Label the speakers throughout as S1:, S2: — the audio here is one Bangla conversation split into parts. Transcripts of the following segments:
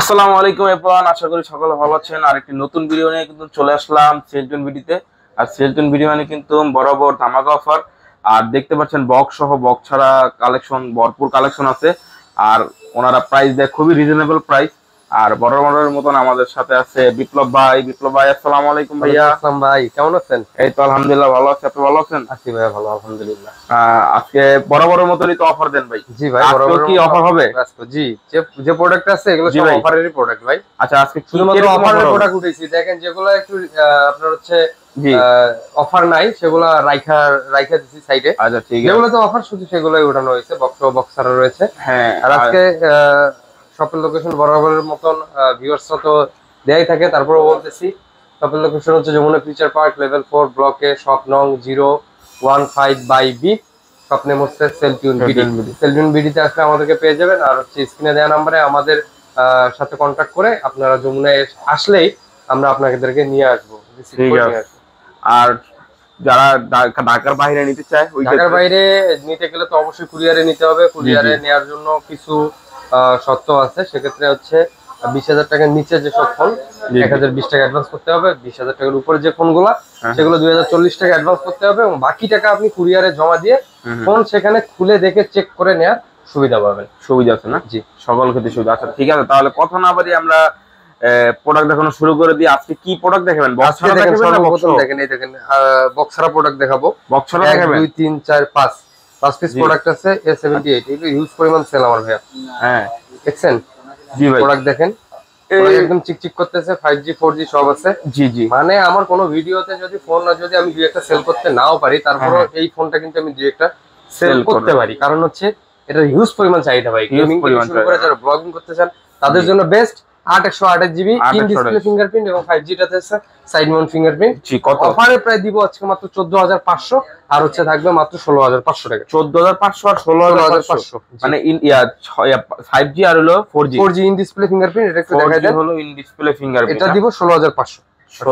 S1: আসসালামু আলাইকুম এভরিওয়ান, আশা করি সকলে ভালো আছেন। আর একটি নতুন ভিডিও নিয়ে কিন্তু চলে আসলাম সেলটন ভিডিওতে। আর সেলটন ভিডিও মানে কিন্তু বরাবর ধামাকা অফার। আর দেখতে পাচ্ছেন বক্স সহ বক্স ছাড়া কালেকশন, ভরপুর কালেকশন আছে। আর ওনারা প্রাইস দেয় খুবই রিজনেবল প্রাইস। আর বরাবরের মতন আমাদের সাথে আছে বিপ্লব ভাই। বিপ্লব ভাই, আসসালামু আলাইকুম ভাইয়া।
S2: আসসালাম ভাই, কেমন আছেন?
S1: এই তো আলহামদুলিল্লাহ ভালো আছি, আপনি ভালো আছেন?
S2: আছি ভাই, ভালো আলহামদুলিল্লাহ।
S1: আজকে বরাবরের মতনই তো অফার দেন ভাই।
S2: জি ভাই,
S1: আজকেও কি অফার হবে?
S2: জি, যে প্রোডাক্ট আছে এগুলো
S1: জি
S2: সব
S1: ভাই।
S2: অফারেরই প্রোডাক্ট ভাই।
S1: আচ্ছা, আজকে কি
S2: শুধুমাত্র
S1: কিরকম
S2: অফারের
S1: offer হবে?
S2: প্রোডাক্ট উঠেছি, দেখেন যেগুলো একটু আপনার হচ্ছে
S1: জি।
S2: অফার নাই সেগুলা রাইখা দিছি সাইডে।
S1: আচ্ছা ঠিক আছে।
S2: যেগুলো তো অফার শুধু সেগুলোই উঠানো হয়েছে, বক্সারও রয়েছে।
S1: হ্যাঁ।
S2: আর আজকে শপের লোকেশন বরাবরের মতন ভিউয়ার্সরা তো দেয়াই থাকে, তারপরেও বলতেছি শপের লোকেশন হচ্ছে যমুনা ফিউচার পার্ক লেভেল 4 ব্লকে, শপ নং 015/B। শপ নেম হচ্ছে সেলটুন বিডি। সেলটুন বিডিতে আসলে আমাদেরকে পেয়ে যাবেন। আর হচ্ছে স্ক্রিনে দেওয়া নাম্বারে আমাদের সাথে কন্ট্যাক্ট করে আপনারা যমুনায় আসলেই আমরা আপনাদেরকে নিয়ে আসবো, রিসিভ করে নিয়ে আসবো।
S1: আর যারা ঢাকার বাইরে নিতে চায়,
S2: ঢাকার বাইরে নিতে গেলে তো অবশ্যই কুরিয়ারে নিতে হবে। কুরিয়ারে নেওয়ার জন্য কিছু শর্ত আছে। সেক্ষেত্রে হচ্ছে 20,000 টাকার নিচে যেসব ফোন 1,020 টাকা অ্যাডভান্স করতে হবে। 20,000 টাকার উপরে যে ফোনগুলো সেগুলো 2,040 টাকা অ্যাডভান্স করতে হবে, এবং বাকি টাকা আপনি কুরিয়ারে জমা দিয়ে ফোন সেখানে খুলে দেখে চেক করে নেওয়ার সুবিধা পাবেন।
S1: সুবিধা আছে না?
S2: জি,
S1: সকল ক্ষেত্রে সুবিধা। আচ্ছা ঠিক আছে, তাহলে কথা না বাড়ি আমরা প্রোডাক্ট দেখানো শুরু করে দিই। আজকে কি প্রোডাক্ট দেখাবেন?
S2: আজকে দেখেন সর্বপ্রথম দেখেন, এই দেখেন বক্সারা প্রোডাক্ট দেখাবো।
S1: বক্সারা
S2: 1
S1: দেখাবেন?
S2: 2 3 4 5 পিস প্রোডাক্ট আছে। A78 এগুলো ইউজ পরিমাণ সেল আমার ভাইয়া।
S1: হ্যাঁ
S2: দেখছেন?
S1: জি ভাই।
S2: প্রোডাক্ট দেখেন, একদম চিকচিক করতেছে। 5G 4G সব আছে।
S1: জি জি।
S2: মানে আমার কোনো ভিডিওতে যদি ফোন যদি আমি দুই একটা সেল করতে নাও পারি, তারপরে এই ফোনটা কিন্তু আমি দুই একটা সেল করতে পারি। কারণ হচ্ছে এটা হিউজ পরিমাণ চাহিদা ভাই। গেমিং থেকে শুরু করে যারা ব্লগিং করতে চান তাদের জন্য best. 8/128GB in display fingerprint এবং 5G টাতে আছে সাইড মাউন্ট ফিঙ্গারপ্রিন্ট।
S1: জি, কত
S2: অফারে প্রায় দিব আজকে মাত্র 14,500, আর হচ্ছে থাকবে মাত্র 16,500 টাকা।
S1: 14,500 আর 16,500 মানে 5G আর হলো 4G
S2: ইন ডিসপ্লে ফিঙ্গারপ্রিন্ট। এটা একটু দেখাই দেন।
S1: হলো ইন ডিসপ্লে ফিঙ্গারপ্রিন্ট,
S2: এটা দিব 16,500।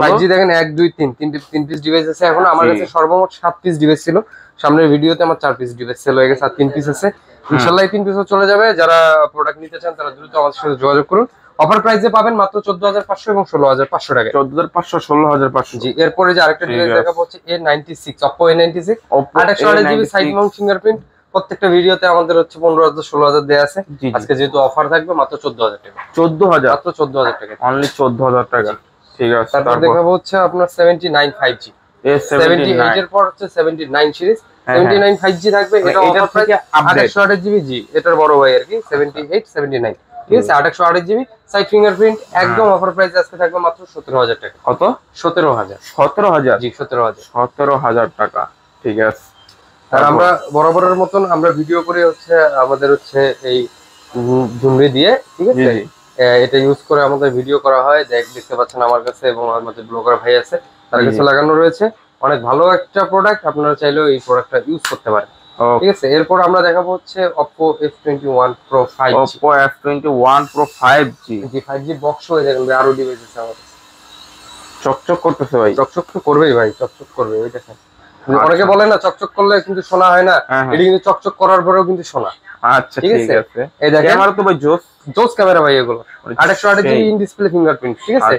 S2: 5G দেখেন 1 2 3 তিন পিস ডিভাইস আছে। এখন আমার কাছে সর্বমোট 7 পিস ডিভাইস ছিল। সামনের ভিডিওতে আমার 4 পিস ডিভাইস সেল হয়ে গেছে, আর 3 পিস আছে। ইনশাআল্লাহ এই 3 পিসও চলে যাবে। যারা প্রোডাক্ট নিতে চান তারা দ্রুত আমাদের সাথে যোগাযোগ করুন। অফার প্রাইসে পাবেন মাত্র 14,500 এবং 16,500 টাকা।
S1: 14,500 16,500।
S2: জি, এরপরে যে আরেকটা ডিভাইস দেখাবো হচ্ছে A96, Oppo A96 8/128GB side Mount fingerprint. প্রত্যেকটা ভিডিওতে আমাদের হচ্ছে 15,000 16,000 দেয়া আছে। আজকে যেহেতু অফার থাকবে মাত্র 14,000 টাকা।
S1: 14,000
S2: মাত্র 14,000 টাকা,
S1: অনলি 14,000 টাকা। ঠিক আছে,
S2: তারপর দেখাবো হচ্ছে আপনার 79 5G। 78 এর পর হচ্ছে 79 সিরিজ। 79 5G থাকবে। এটা অফার প্রাইস 8/128GB। জি, এটার বড় ভাই আর কি 78 79। ঠিক আছে, 8/128GB সাইড ফিঙ্গারপ্রিন্ট একদম অফার প্রাইস আজকে থাকবে মাত্র 17,000 টাকা।
S1: কত?
S2: 17,000।
S1: 17,000?
S2: জি, 17,000।
S1: 17,000 টাকা। ঠিক আছে।
S2: আর আমরা বরাবরের মতন আমরা ভিডিও করে হচ্ছে আমাদের হচ্ছে এই ঝুমরি দিয়ে, ঠিক আছে, এটা ইউজ করে আমাদের ভিডিও করা হয়। দেখতে পাচ্ছেন আমার কাছে এবং আমাদের ব্লগার ভাই আছে, তার কাছে লাগানো রয়েছে। অনেক ভালো একটা প্রোডাক্ট, আপনারা চাইলেও এই প্রোডাক্টটা ইউজ করতে পারেন। ঠিক আছে, এরপর আমরা দেখাবো হচ্ছে Oppo F21 Pro 5G।
S1: Oppo F21 Pro 5G।
S2: জি, 5G বক্স হয়ে দেখেন আরো ডিভাইস আছে আমাদের।
S1: চকচক করতেছে ভাই।
S2: চকচক তো করবেই ভাই, চকচক করবে। ওই দেখেন, অনেকে বলে না চকচক করলে কিন্তু শোনা হয় না, এটা কিন্তু চকচক করার পরেও কিন্তু শোনা।
S1: আচ্ছা ঠিক আছে।
S2: এই দেখেন
S1: ক্যামেরা তো ভাই জোস
S2: ক্যামেরা ভাই। এগুলো 8/128GB ইন ডিসপ্লে ফিঙ্গারপ্রিন্ট। ঠিক আছে,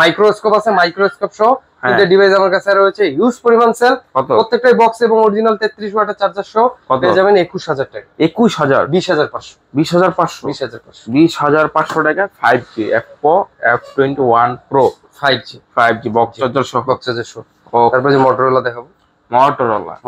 S2: মাইক্রোস্কোপ আছে, মাইক্রোস্কোপ সহ তিনটে ডিভাইস আমার কাছে রয়েছে। হিউজ পরিমাণ সেল। প্রত্যেকটাই বক্স এবং অরিজিনাল 33 ওয়াটের চার্জার সহ পেয়ে যাবেন 21,000 টাকা।
S1: 21,000?
S2: 20,500।
S1: 20,500? 20,500 টাকা 5G Oppo F21 Pro 5G box charger সহ।
S2: তারপরে যে মোটরোলা দেখাবো।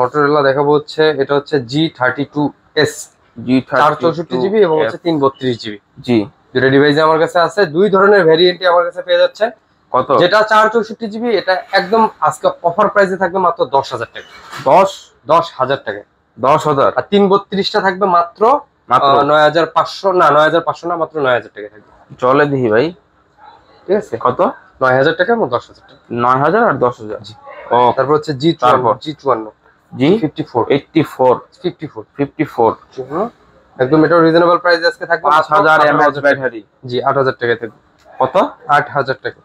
S2: মোটরোলা দেখাবো হচ্ছে এটা হচ্ছে G32s 464GB এবং হচ্ছে 332GB।
S1: জি,
S2: দুটো ডিভাইস আমার কাছে আছে। দুই ধরনের ভেরিয়েন্টই আমার কাছে পেয়ে যাচ্ছে।
S1: কত?
S2: যেটা 464GB এটা একদম আজকে অফার প্রাইসে থাকবে মাত্র 10,000 টাকা। 10,000 টাকা।
S1: 10,000?
S2: আর 332টা থাকবে মাত্র 9,500। না, 9,500 না, মাত্র 9,000 টাকা থাকবে।
S1: চলে দেখি ভাই। ঠিক আছে, কত?
S2: 9,000 টাকা এবং 10,000 টাকা।
S1: 9,000 আর 10,000। জি। ও,
S2: তারপর হচ্ছে G54
S1: G54
S2: একদম এটা রিজনেবল প্রাইস আজকে থাকবে
S1: 5,000 mAh ব্যাটারি।
S2: জি, 8,000 টাকা থাকবে।
S1: কত?
S2: 8,000 টাকা।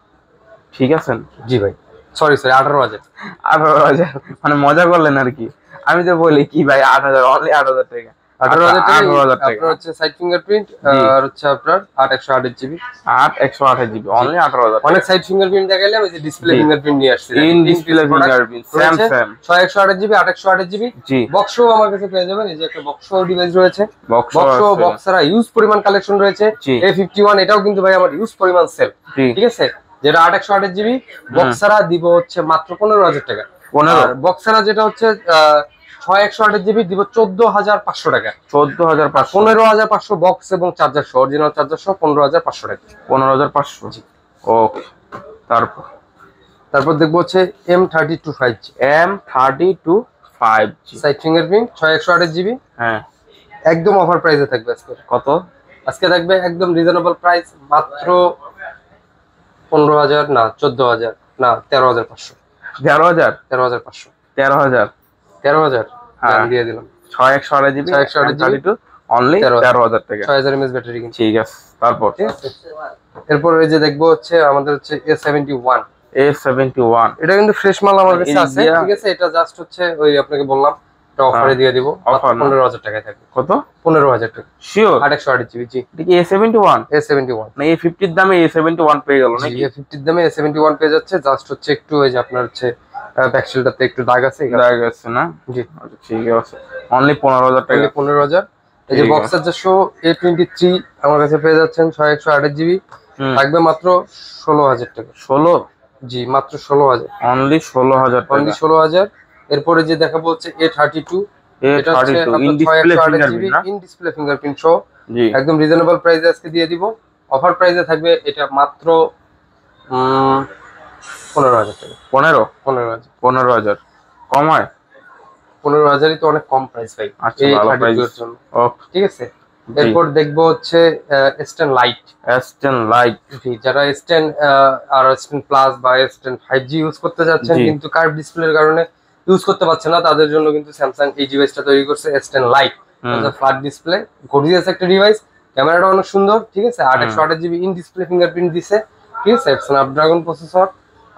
S1: ঠিক আছে।
S2: জি ভাই, সরি 18,000।
S1: 18,000 মানে মজা করলেন আর কি। আমি তো বলি কি ভাই 8,000, অনলি 8,000 টাকা।
S2: 18,000 টাকা।
S1: 18,000 টাকা।
S2: আপনার হচ্ছে সাইড ফিঙ্গারপ্রিন্ট আর হচ্ছে আপনার 8/128 জিবি।
S1: 8/128 GB only 18,000।
S2: অনেক সাইড ফিঙ্গারপ্রিন্ট দেখাইলাম, এই যে ডিসপ্লে ফিঙ্গারপ্রিন্ট নিয়ে আসছে।
S1: In display fingerprint Samsung
S2: 6/128 GB 8/128 GB.
S1: জি
S2: বক্সও আমার কাছে পেয়ে যাবেন, এই যে একটা বক্সও ডিভাইস রয়েছে।
S1: বক্স
S2: বক্সারা ইউজ পরিমাণ কালেকশন রয়েছে। A51 এটাও কিন্তু ভাই আমার ইউজ পরিমাণ সেল, ঠিক আছে, যেটা 8/128 জিবি। বক্সারা দিব হচ্ছে মাত্র 15,000 টাকা। আর বক্সারা যেটা হচ্ছে 6/128 জিবি দিব 14,500 টাকা।
S1: 14,500
S2: 15,500 বক্স এবং চার্জার সহ, অরিজিনাল চার্জার সহ 15,500 টাকা।
S1: 15,500 জি। ওকে, তারপর
S2: দেখবো হচ্ছে M32 5G।
S1: M32 5G
S2: side fingerprint 6/128 GB.
S1: হ্যাঁ,
S2: একদম অফার প্রাইসে থাকবে আজকে।
S1: কত?
S2: আজকে থাকবে একদম রিজনেবল প্রাইস, মাত্র 15,000 না 14,000 না 13,500।
S1: 13,000
S2: 13,500
S1: 13,000
S2: 13,000
S1: হ্যাঁ
S2: দিয়ে দিলাম।
S1: 6/128 জিবি
S2: 6/128 জিবি
S1: অনলি 13,000 টাকা।
S2: 6000 mAh ব্যাটারি কিন্তু।
S1: ঠিক আছে, তারপর
S2: এরপর এই যে দেখবো হচ্ছে আমাদের হচ্ছে A71।
S1: A71
S2: এটা কিন্তু ফ্রেশ মাল আমার কাছে আছে, ঠিক আছে। এটা জাস্ট হচ্ছে ওই আপনাকে বললাম এটা অফারে দিয়ে দিব, মাত্র 15,000 টাকায় থাকবে।
S1: কত?
S2: 15,000 টাকা
S1: শিওর?
S2: 8/128 জিবি। জি,
S1: এটা কি A71?
S2: A71
S1: না A50 এর দামে A71 পেয়ে গেল নাকি?
S2: A50 এর দামে A71 পেয়ে যাচ্ছে। জাস্ট হচ্ছে একটু ওই যে আপনার হচ্ছে ব্যাকশেলটাতে একটু দাগ আছে,
S1: দাগ আছে না?
S2: জি
S1: ঠিক আছে, অনলি 15,000 টাকা।
S2: 15,000। এই যে বক্সার 400 A23 আমার কাছে পেয়ে যাচ্ছেন 6/128 জিবি, থাকবে মাত্র 16,000 টাকা।
S1: 16?
S2: জি, মাত্র 16,000,
S1: অনলি 16,000 টাকা।
S2: অনলি 16,000। এরপরে যে দেখাবো হচ্ছে A32। এটা হচ্ছে
S1: ইন ডিসপ্লে ফিঙ্গারপ্রিন্ট না?
S2: ইন ডিসপ্লে ফিঙ্গারপ্রিন্ট সহ,
S1: জি
S2: একদম রিজনেবল প্রাইসে আজকে দিয়ে দিব। অফার প্রাইসে থাকবে এটা মাত্র 15,000 টাকা।
S1: 15,000 কম হয়?
S2: 15,000ই তো অনেক কম প্রাইস ভাই
S1: আচ্ছা, ভালো প্রাইস
S2: জন্য।
S1: ওকে,
S2: ঠিক আছে। এরপর দেখবো হচ্ছে S10 লাইট।
S1: S10 লাইট,
S2: যারা S10 আর S10 প্লাস বা S10 5G ইউজ করতে যাচ্ছেন কিন্তু কার্ভ ডিসপ্লের কারণে ইউজ করতে পারছে না, তাদের জন্য কিন্তু স্যামসাং এই ডিভাইসটা তৈরি করছে, S10 light. Flat display, gorgeous একটা ডিভাইস, ক্যামেরাটা অনেক সুন্দর, ঠিক আছে। 8/128 জিবি ইন ডিসপ্লে ফিঙ্গারপ্রিন্ট দিছে, ঠিক আছে। স্ন্যাপড্রাগন প্রসেসর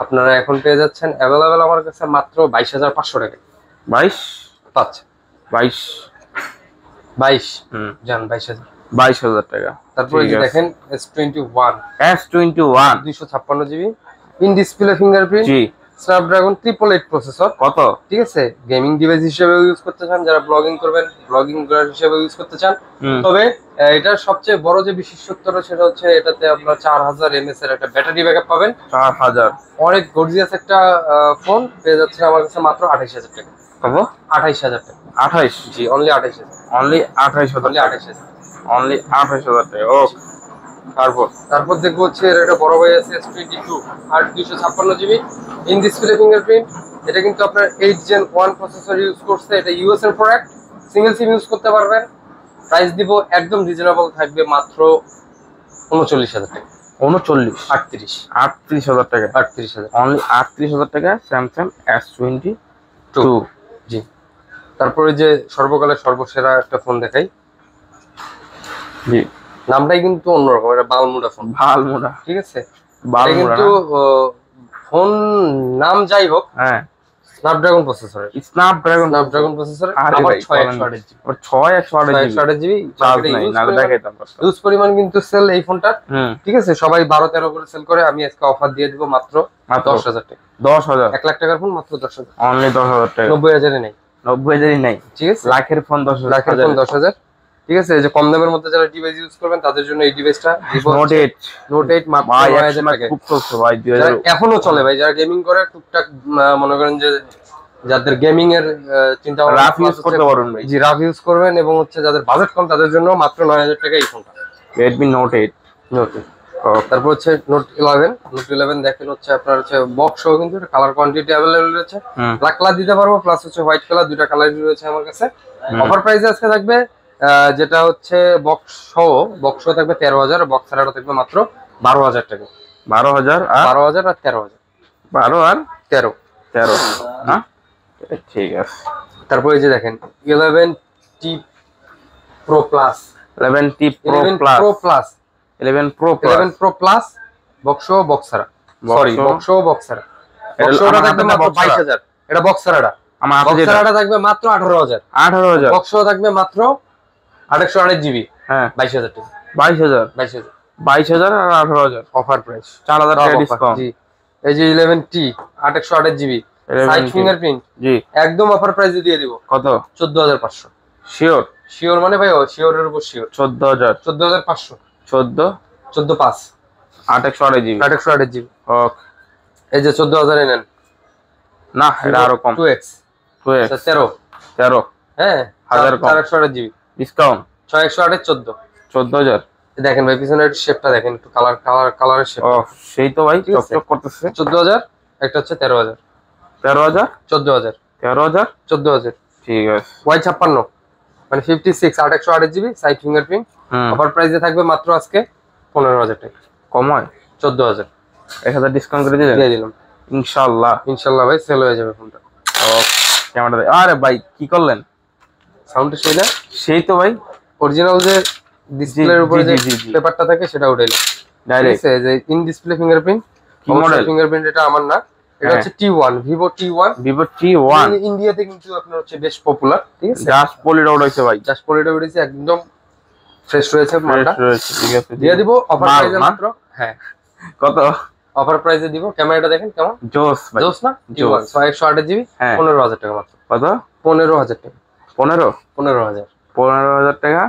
S2: আপনারা এখন পেয়ে যাচ্ছেন অ্যাভেলেবেল আমার কাছে মাত্র 22,500 টাকা। 22 জান 22,000
S1: টাকা।
S2: তারপরে যে দেখেন S21 256 GB in display fingerprint, G, Snapdragon 888 processor.
S1: কত?
S2: ঠিক আছে, গেমিং ডিভাইস হিসেবে ইউজ করতে চান, যারা ব্লগিং করবেন, ব্লগিং হিসেবে ইউজ করতে চান। তবে এটার সবচেয়ে বড় যে বিশেষত্বটা সেটা হচ্ছে এটাতে আপনারা 4000 mAh এর একটা ব্যাটারি ব্যাকআপ পাবেন।
S1: 4000,
S2: অনেক গর্জিয়াস একটা ফোন পেয়ে যাচ্ছে আমার কাছে মাত্র 28,000 টাকা।
S1: কত?
S2: 28,000 টাকা।
S1: 28?
S2: জি, অনলি 28,000,
S1: অনলি 28,000,
S2: অনলি 28,000,
S1: অনলি 28,000 টাকা। ওকে,
S2: তারপর দেখবো হচ্ছে এর একটা বড় ভাই আছে S22 আর 256 জিবি ইন ডিসপ্লে ফিঙ্গারপ্রিন্ট। এটা কিন্তু আপনার 8 Gen 1 প্রসেসর ইউজ করছে, এটা ইউএস এর প্রোডাক্ট, সিঙ্গেল সিম ইউজ করতে পারবেন। প্রাইস দিব একদম রিজনেবল থাকবে মাত্র 39,000 টাকা।
S1: 38,000 টাকা,
S2: 38,000,
S1: অনলি 38,000 টাকা স্যামসাং S22।
S2: জি, তারপরে যে সর্বকালের সর্বসেরা একটা ফোন দেখাই।
S1: জি,
S2: নামটাই কিন্তু অন্যরকম, এটা বালমুডা ফোন।
S1: বালমুডা,
S2: ঠিক আছে, কিন্তু ফোন নাম যাই হোক, হ্যাঁ, স্ন্যাপড্রাগন প্রসেসর আবার 6/128 জিবি। 6/128 জিবি ইউজ পরিমাণ কিন্তু সেল এই ফোনটা, ঠিক আছে। সবাই 12-13 করে সেল করে, আমি আজকে অফার দিয়ে দিব মাত্র 10,000 টাকা।
S1: 10,000,
S2: 1 লাখ টাকার ফোন মাত্র 10,000,
S1: অনলি 10,000 টাকা।
S2: 90,000 নেই,
S1: 90,000 নাই, ঠিক আছে। লাখের ফোন 10,000,
S2: লাখের ফোন 10,000, ঠিক আছে। এই যে কম দামের মধ্যে যারা ডিভাইস ইউজ করবেন তাদের জন্য এই ডিভাইসটা নোট 8 মাত্র 9,000 টাকা। খুব সস্তা ভাই, 2000 এখনো চলে ভাই। যারা গেমিং করে টুকটাক মনে করেন যে যাদের গেমিং এর চিন্তা ভাবনা,
S1: রাফ ইউজ করতে পারবেন ভাই,
S2: জি, রাফ ইউজ করবেন, এবং হচ্ছে যাদের বাজেট কম তাদের জন্য মাত্র 9,000 টাকা এই ফোনটা,
S1: Redmi Note 8।
S2: তারপর হচ্ছে নোট 11 দেখেন হচ্ছে আপনার হচ্ছে বক্স সহ কিন্তু কালার কোয়ান্টিটি अवेलेबल রয়েছে, ব্ল্যাক কালার দিতে পারবো প্লাস হচ্ছে হোয়াইট কালার, দুটো কালারই রয়েছে আমার কাছে। অফার প্রাইসে আজকে থাকবে যেটা হচ্ছে বক্স সহ থাকবে 13,000, বক্স ছাড়াটা থাকবে মাত্র 12,000 টাকা।
S1: 12,000 আর
S2: 13,000,
S1: 12 আর
S2: 13,
S1: হ্যাঁ, ঠিক আছে।
S2: তারপরে এই যে দেখেন 11T Pro Plus,
S1: 11T Pro Plus, 11 Pro Plus
S2: box বক্সারা, সরি বক্স বক্সারা, বক্সটা থাকবে মাত্র 22,000। এটা বক্সারাটা, আমার বক্সারাটা থাকবে মাত্র 18,000, 18,000 বক্স থাকবে মাত্র 828 জিবি
S1: হ্যাঁ
S2: 22,000 টাকা।
S1: 22,000
S2: 22,000
S1: 22,000 আর 18,000
S2: অফার প্রাইস,
S1: 4,000 টাকা ডিসকাউন্ট।
S2: জি এই যে 11T 828 GB
S1: 11T
S2: side fingerprint,
S1: জি
S2: একদম অফার প্রাইসে দিয়ে দিব।
S1: কত?
S2: 14,500।
S1: শিওর?
S2: শিওর মানে ভাই শিওরের উপর শিওর।
S1: 14,000
S2: 14,500
S1: 14 828 GB
S2: 828 GB.
S1: ওকে
S2: এই যে 14,000 নেন
S1: না এটা আরো কম
S2: 2x
S1: 2x
S2: 13 হ্যাঁ
S1: 1000 কম
S2: 428 জিবি
S1: ডিসকাউন্ট
S2: 6128 14।
S1: 14,000
S2: দেখেন ভাই পিছনের শেপটা দেখেন একটু, কালারের শেপ।
S1: ও সেই তো ভাই
S2: ঠিক আছে।
S1: চকচক করতেছে।
S2: 14,000, একটা হচ্ছে 13,000
S1: 13,000
S2: 14,000
S1: 13,000
S2: 14,000
S1: ঠিক আছে।
S2: Y56 মানে 56 828 জিবি সাইড ফিঙ্গারপ্রিন্ট, অফার প্রাইসে থাকবে মাত্র আজকে 15,000 টাকা।
S1: কমায়
S2: 14,000
S1: 1000 ডিসকাউন্ট করে দিলেন
S2: দিয়ে দিলাম
S1: ইনশাআল্লাহ।
S2: ইনশাআল্লাহ ভাই সেল হয়ে যাবে ফোনটা।
S1: ক্যামেরা আরে ভাই কি করলেন?
S2: সাউন্ড সেই না,
S1: সেই তো ভাই
S2: অরিজিনাল যে ডিসপ্লের উপরে যে
S1: জি, জি।
S2: পেপারটা থাকে সেটা উঠাইলাম
S1: ডাইরেক্ট।
S2: ঠিক আছে। যে ইন ডিসপ্লে ফিঙ্গারপ্রিন্ট,
S1: কি মডেল?
S2: ফিঙ্গারপ্রিন্ট এটা আমার না, এটা হচ্ছে T1 Vivo T1।
S1: Vivo T1
S2: ইন্ডিয়াতে কিন্তু আপনার হচ্ছে বেশ পপুলার। ঠিক আছে,
S1: জাস্ট পলিড আউট হইছে ভাই,
S2: জাস্ট পলিটা উঠেছে, একদম ফ্রেশ রয়েছে মালটা।
S1: ঠিক আছে
S2: দিয়ে দিব অফার
S1: মাল
S2: প্রাইসে
S1: না?
S2: মাত্র। হ্যাঁ
S1: কত?
S2: অফার প্রাইসে দিব। ক্যামেরাটা দেখেন কেমন
S1: জোস ভাই
S2: জোস না?
S1: জোস।
S2: T1 128 জিবি
S1: হ্যাঁ
S2: 15,000 টাকা মাত্র।
S1: কত?
S2: 15,000 টাকা
S1: 15
S2: 15,000
S1: টাকা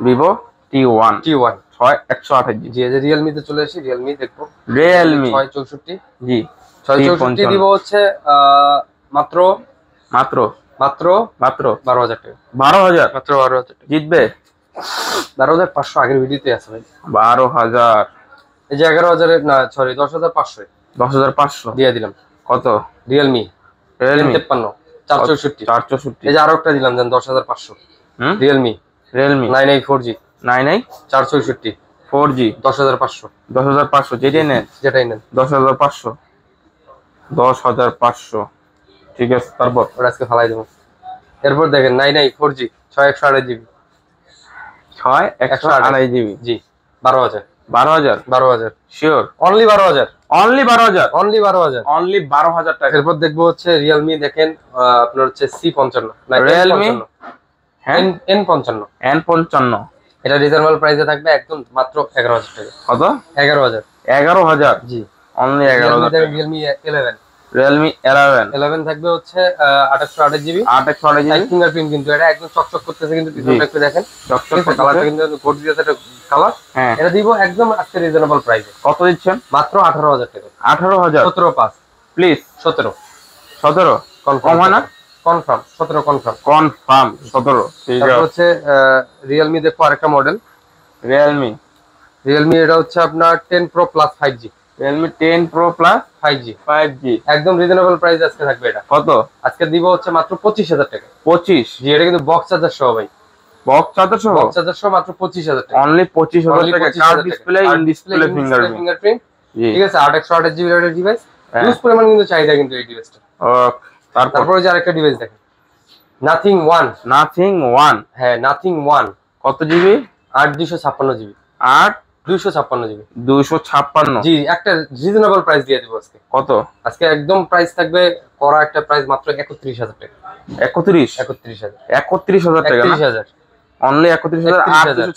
S1: Vivo T1
S2: T1
S1: 128 জিবি
S2: জি। এই যে রিয়েলমি তে চলে আসি, রিয়েলমি দেখবো।
S1: Realme
S2: 664
S1: জি
S2: 664 দিব হচ্ছে মাত্র
S1: মাত্র
S2: মাত্র
S1: মাত্র
S2: 12,000 টাকা
S1: 12,000
S2: মাত্র 12,000 টাকা।
S1: জিতবে
S2: 12,500 আগের ভিডিওতে আছে ভাই।
S1: 12,000
S2: এই যে 11,000 না সরি 10,500
S1: 10,500
S2: দিয়ে দিলাম।
S1: কত?
S2: রিয়েলমি
S1: Realme
S2: 53 464
S1: 464
S2: এই যে আরো একটা দিলাম দেন 10,500
S1: হুম
S2: Realme
S1: Realme
S2: 9i4G
S1: 9i
S2: 464
S1: 4G
S2: 10,500
S1: 10,500 যেটাই নেন
S2: যেটাই নেন
S1: 10,500 10,500 ঠিক আছে। তারপর
S2: ওটা আজকে ফালাই দেবো। এরপর দেখেন 9i4G 6128 জিবি
S1: 128 জিবি
S2: জি 12,000
S1: 12,000 sure?
S2: Only 12,000
S1: only 12,000
S2: only 12,000
S1: only 12,000 টাকা।
S2: এরপর দেখবো হচ্ছে রিয়েলমি দেখেন আপনার হচ্ছে C55 না
S1: Realme হ্যাঁ
S2: N55
S1: N55
S2: এটা রিজনেবল প্রাইসে থাকবে একদম মাত্র 11,000 টাকা।
S1: কত?
S2: 11,000
S1: 11,000
S2: জি।
S1: অনলি 11,000
S2: রিয়েলমি 11
S1: Realme 11
S2: থাকবে হচ্ছে 828 জিবি
S1: 828
S2: সাইড
S1: জিবি
S2: ফিঙ্গারপ্রিন্ট, কিন্তু এটা একদম চকচক করতেছে, কিন্তু পিছনটা একটু দেখেন
S1: চকচক
S2: কালারটা কিন্তু গোট দিয়েছে একটা কালার।
S1: হ্যাঁ
S2: এটা দিব একদম আজকে রিজনেবল প্রাইসে
S1: কত দিচ্ছেন?
S2: মাত্র 18,000 টাকা
S1: 18,000
S2: 17,500
S1: প্লিজ
S2: 17
S1: 17 কম হয় না?
S2: Confirm 17 confirm.
S1: কনফার্ম 17 ঠিক
S2: তারপর
S1: আছে।
S2: হচ্ছে রিয়েলমি দেখো আরেকটা মডেল
S1: Realme
S2: এটা হচ্ছে আপনার 10 Pro Plus 5G
S1: Realme 10 Pro Plus
S2: 5G
S1: 5G
S2: একদম রিজনেবল প্রাইস আজকে থাকবে। এটা
S1: কত?
S2: আজকে দিব হচ্ছে মাত্র 25,000 টাকা
S1: 25
S2: জি। এটা কিন্তু বক্স চার্জার সহ ভাই,
S1: বক্স চার্জার সহ
S2: বক্স চার্জার সহ মাত্র 25,000 টাকা
S1: অনলি 25,000 টাকা। কার display in display
S2: fingerprint
S1: fingerprint জি
S2: ঠিক আছে। 828 জিবি এর ডিভাইস,
S1: হ্যাঁ।
S2: ইউজ পরিমাণ কিন্তু চাহিদা কিন্তু এই ডিভাইসটা।
S1: ওকে তারপর
S2: তারপরে যে আরেকটা ডিভাইস দেখেন নাথিং 1
S1: Nothing 1
S2: হ্যাঁ নাথিং 1
S1: কত জিবি?
S2: 8 জিবি
S1: 8
S2: 256 জিবি
S1: 256
S2: জি। একটা রিজনেবল প্রাইস দিয়ে দিব আজকে।
S1: কত?
S2: আজকে একদম প্রাইস থাকবে করা একটা প্রাইস মাত্র 31,000 টাকা
S1: 31
S2: 31,000
S1: 31,000 টাকা না
S2: 31,000
S1: only 31,000 856 GB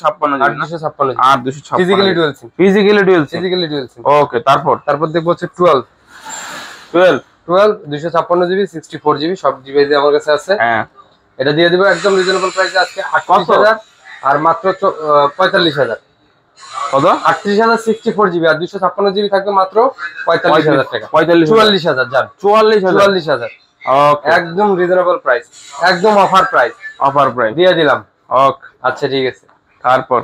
S2: 856 GB
S1: 856
S2: physically dual SIM
S1: physically dual SIM
S2: physically dual SIM.
S1: Okay তারপর
S2: তারপর দেখবো হচ্ছে 12 256 জিবি 64 জিবি সব ডিভাইসে আমার কাছে আছে।
S1: হ্যাঁ
S2: এটা দিয়ে দিব একদম রিজনেবল প্রাইসে আজকে 38,000 আর মাত্র 45,000
S1: কত?
S2: 38,000 64 জিবি আর 256 জিবি থাকবে মাত্র 45,000 টাকা 44,000 জান 44,000
S1: ওকে
S2: একদম রিজনেবল প্রাইস একদম অফার প্রাইস
S1: অফার প্রাইস
S2: দিয়ে দিলাম।
S1: ওকে
S2: আচ্ছা ঠিক আছে।
S1: তারপর